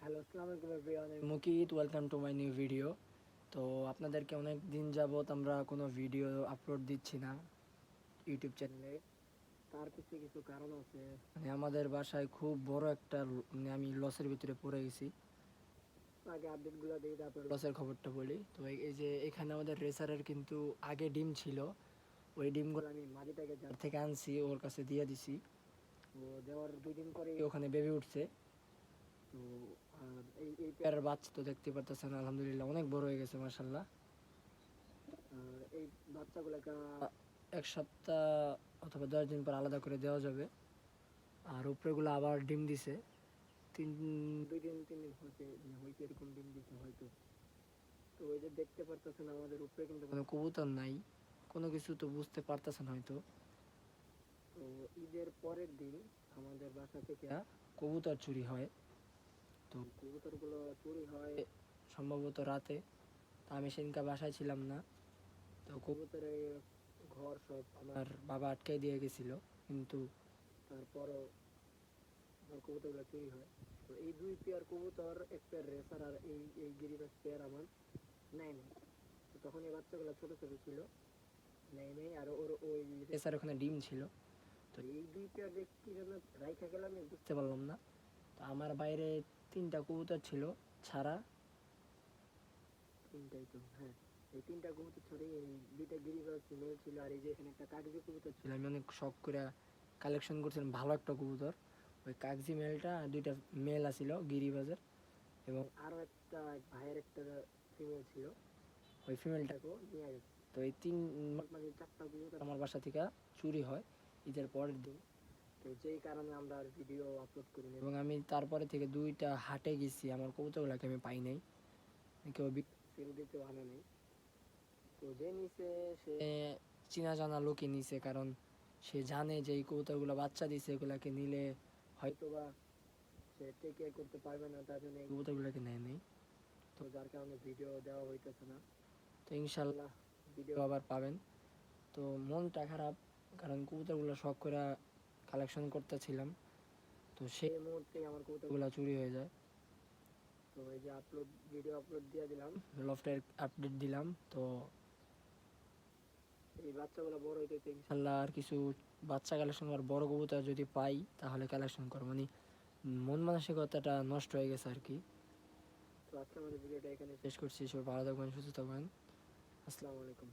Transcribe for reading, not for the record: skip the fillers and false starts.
Hello, আসসালামু আলাইকুম everyone. আমি Mukit, welcome to my new video. তো আপনাদেরকে অনেক দিন যাবত আমরা কোনো ভিডিও আপলোড দিচ্ছি না ইউটিউব চ্যানেলে। তার কিছু কিছু কারণ আছে। মানে আমাদের বাসায় খুব বড় একটা মানে আমি লসের ভিতরে পড়ে গেছি। আগে আপডেটগুলো দিই, তারপর লসের খবরটা বলি। তো এই যে এখানে আমাদের রেসারের কিন্তু আগে ডিম ছিল, ওই ডিমগুলো আমি মালিটাকে যার থেকে আনছি ওর কাছে দিয়ে দিছি। তো দেওয়ার 2 দিন পরে ওখানে বেবি উঠছে। তো আর এই পেয়ারের বাচ্চা তো দেখতে পারতেছেন, আলহামদুলিল্লাহ অনেক বড় হয়ে গেছে মাশাল্লাহ। আর এই বাচ্চাগুলোকে 1 সপ্তাহ অথবা 10 দিন পর আলাদা করে দেওয়া যাবে। আর উপরেগুলো আবার ডিম দিছে, 2 দিন 3 দিন হয়েছে হয়তো এরকম ডিম দিছে হয়তো। তো ওই যে দেখতে পারতেছেন আমাদের উপরে কিন্তু কোনো কবুতর নাই, কোনো কিছু তো বুঝতে পারতেছেন হয়তো। তো ঈদের পরের দিন আমাদের বাসা থেকে কবুতর চুরি হয়। তো কবুতরগুলো চুরি হয় সম্ভবত রাতে। তা আমি সেদিনকে বাসায় ছিলাম না। তো কবুতরের ঘর সব আমার বাবা আটকে দিয়ে গেছিল, কিন্তু তারপরও আমার কবুতরগুলো চুরি হয়। তো এই 2 পেয়ার কবুতর, এক পেয়ার রেসার আর এই এই গিরিবাজ পেয়ার আমার নেয় নাই। তো তখন এই বাচ্চাগুলো ছোট ছোট ছিল, নেয় নেই। আর ওর ওই রেসার ওখানে ডিম ছিল। তো এই 2 পেয়ার যে কি জন্য রাইখা গেলাম আমি বুঝতে পারলাম না। তো আমার বাইরে 3টা কবুতর ছিল ছাড়া, 3টাই তো, হ্যাঁ, এই 3টা কবুতর ছড়ে এই 2টা গিরিবাজ মেল ছিল। আর এই যে এখানে একটা কাগজি কবুতর ছিল, আমি অনেক শখ করে কালেকশন করছিলাম ভালো একটা কবুতর। ওই কাগজি মেলটা, 2টা মেল আছিল গিরিবাজের, এবং আরও একটা ভাইয়ের একটা ফিমেল ছিল, ওই ফিমেলটাকেও নিয়ে গেছে। তো এই মানে 4টা কবুতর আমার বাসা থেকে চুরি হয় ঈদের পরের দিন। তো যেই কারণে আমরা আর ভিডিও আপলোড করিনি, এবং আমি তারপরে থেকে 2টা হাটে গেছি, আমার কবুতরগুলোকে আমি পাই নাই, কেউ সেল দিতেও আনে নেই। তো যে নিছে সে চিনা জানা লোকই নিছে, কারণ সে জানে যে এই কবুতরগুলো বাচ্চা দিছে, এগুলাকে নিলে হয়তোবা সে টেক কেয়ার করতে পারবে না, তার জন্য এই কবুতরগুলোকে নেয় নেই। তো যার কারণে ভিডিও দেওয়া হইতেছে না। তো ইনশাল্লাহ ভিডিও আবার পাবেন। তো মনটা খারাপ, কারণ কবুতরগুলো শখ করে কালেকশন করতেছিলাম, তো সেই মুহূর্তে আমার কবুতরগুলো চুরি হয়ে যায়। তো এই যে ভিডিও আপলোড দিয়ে দিলাম, লফটের আপডেট দিলাম। তো এই বাচ্চাগুলো বড় হইতে ইনশাল্লাহ আর কিছু বাচ্চা কালেকশন আর বড় কবুতর যদি পাই তাহলে কালেকশন করবো। মানে মন মানসিকতাটা নষ্ট হয়ে গেছে আর কি। তো আজকে আমাদের ভিডিওটা এখানে শেষ করছি। সবাই ভালো থাকবেন, সুস্থ থাকবেন। আসসালামু আলাইকুম।